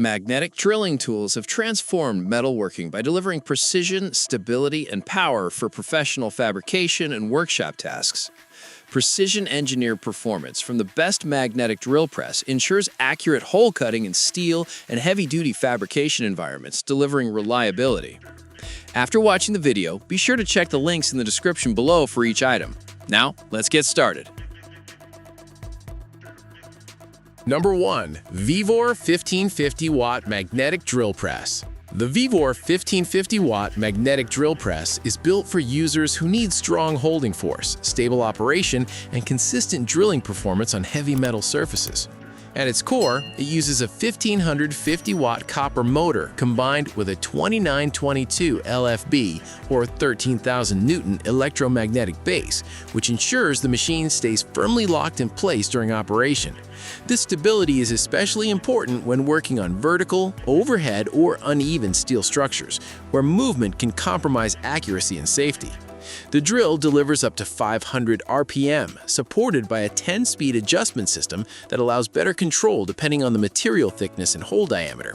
Magnetic drilling tools have transformed metalworking by delivering precision, stability, and power for professional fabrication and workshop tasks. Precision-engineered performance from the best magnetic drill press ensures accurate hole cutting in steel and heavy-duty fabrication environments, delivering reliability. After watching the video, be sure to check the links in the description below for each item. Now, let's get started. Number 1. VEVOR 1550 Watt Magnetic Drill Press. The VEVOR 1550 Watt Magnetic Drill Press is built for users who need strong holding force, stable operation, and consistent drilling performance on heavy metal surfaces. At its core, it uses a 1550 watt copper motor combined with a 2922 LFB or 13,000 Newton electromagnetic base, which ensures the machine stays firmly locked in place during operation. This stability is especially important when working on vertical, overhead, or uneven steel structures, where movement can compromise accuracy and safety. The drill delivers up to 500 RPM, supported by a 10-speed adjustment system that allows better control depending on the material thickness and hole diameter.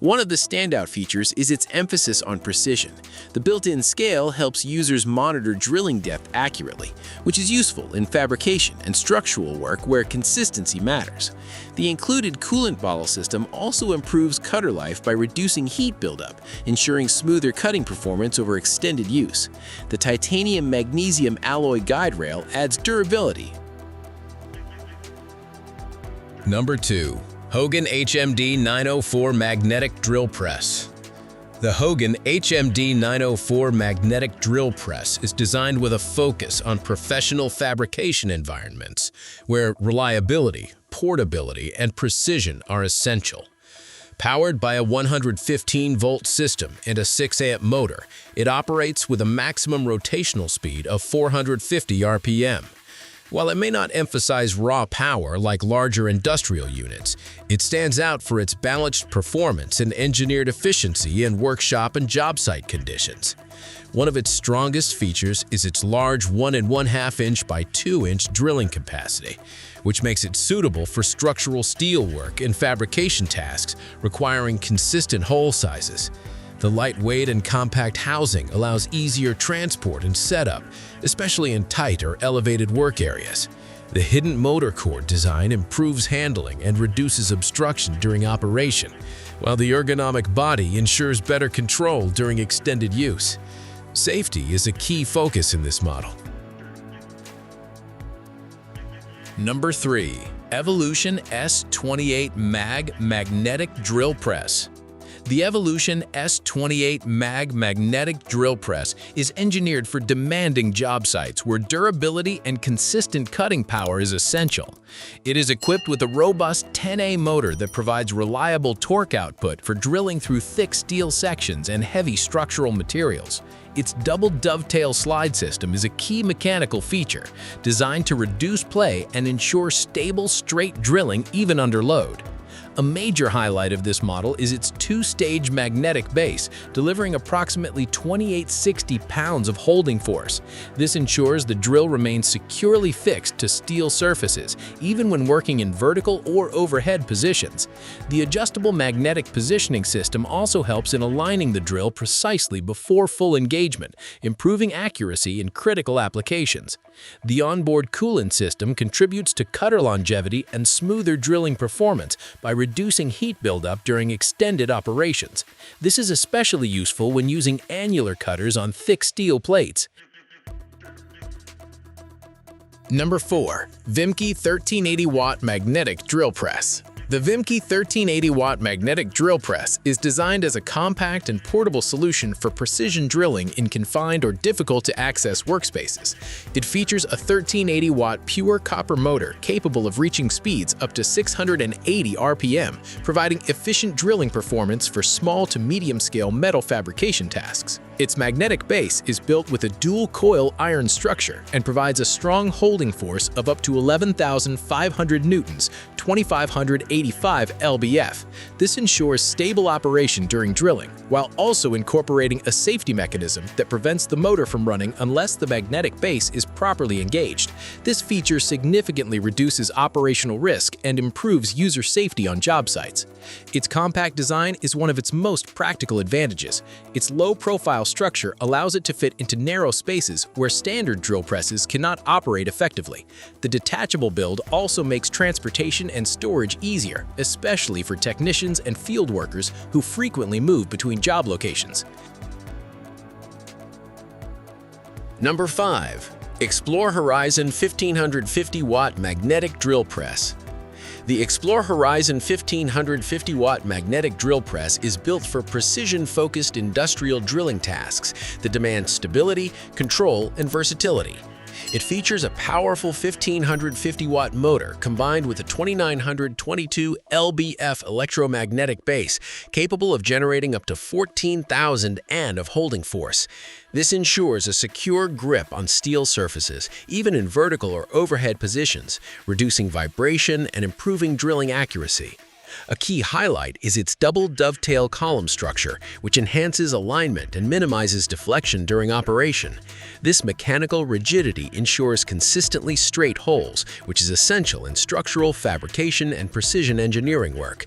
One of the standout features is its emphasis on precision. The built-in scale helps users monitor drilling depth accurately, which is useful in fabrication and structural work where consistency matters. The included coolant bottle system also improves cutter life by reducing heat buildup, ensuring smoother cutting performance over extended use. The titanium magnesium alloy guide rail adds durability. Number 2. Hougen HMD 904 Magnetic Drill Press. The Hougen HMD 904 Magnetic Drill Press is designed with a focus on professional fabrication environments, where reliability, portability, and precision are essential. Powered by a 115-volt system and a 6-amp motor, it operates with a maximum rotational speed of 450 RPM. While it may not emphasize raw power like larger industrial units, it stands out for its balanced performance and engineered efficiency in workshop and job site conditions. One of its strongest features is its large 1.5 inch by 2 inch drilling capacity, which makes it suitable for structural steel work and fabrication tasks requiring consistent hole sizes. The lightweight and compact housing allows easier transport and setup, especially in tight or elevated work areas. The hidden motor cord design improves handling and reduces obstruction during operation, while the ergonomic body ensures better control during extended use. Safety is a key focus in this model. Number 3. Evolution S28 Mag Magnetic Drill Press. The Evolution S28 Mag Magnetic Drill Press is engineered for demanding job sites where durability and consistent cutting power is essential. It is equipped with a robust 10A motor that provides reliable torque output for drilling through thick steel sections and heavy structural materials. Its double dovetail slide system is a key mechanical feature, designed to reduce play and ensure stable, straight drilling even under load. A major highlight of this model is its 2-stage magnetic base, delivering approximately 2,860 pounds of holding force. This ensures the drill remains securely fixed to steel surfaces, even when working in vertical or overhead positions. The adjustable magnetic positioning system also helps in aligning the drill precisely before full engagement, improving accuracy in critical applications. The onboard coolant system contributes to cutter longevity and smoother drilling performance by reducing heat buildup during extended operations. This is especially useful when using annular cutters on thick steel plates. Number 4. Vimke 1380 Watt Magnetic Drill Press. The Vimke 1380 Watt Magnetic Drill Press is designed as a compact and portable solution for precision drilling in confined or difficult-to-access workspaces. It features a 1380 watt pure copper motor capable of reaching speeds up to 680 RPM, providing efficient drilling performance for small to medium-scale metal fabrication tasks. Its magnetic base is built with a dual-coil iron structure and provides a strong holding force of up to 11,500 newtons, 2,585 lbf. This ensures stable operation during drilling, while also incorporating a safety mechanism that prevents the motor from running unless the magnetic base is properly engaged. This feature significantly reduces operational risk and improves user safety on job sites. Its compact design is one of its most practical advantages. Its low-profile structure allows it to fit into narrow spaces where standard drill presses cannot operate effectively. The detachable build also makes transportation and storage easier, especially for technicians and field workers who frequently move between job locations. Number 5. ExploreHorizon 1550-watt magnetic drill press. The ExploreHorizon 1550-watt magnetic drill press is built for precision-focused industrial drilling tasks that demand stability, control, and versatility. It features a powerful 1550-watt motor combined with a 2922 lbf electromagnetic base capable of generating up to 14,000 N of holding force. This ensures a secure grip on steel surfaces, even in vertical or overhead positions, reducing vibration and improving drilling accuracy. A key highlight is its double dovetail column structure, which enhances alignment and minimizes deflection during operation. This mechanical rigidity ensures consistently straight holes, which is essential in structural fabrication and precision engineering work.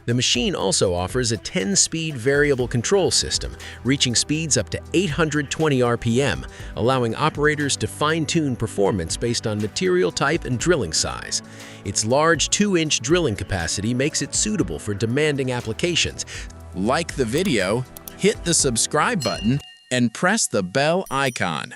The machine also offers a 10-speed variable control system, reaching speeds up to 820 RPM, allowing operators to fine-tune performance based on material type and drilling size. Its large 2-inch drilling capacity makes it suitable for demanding applications. Like the video, hit the subscribe button, and press the bell icon.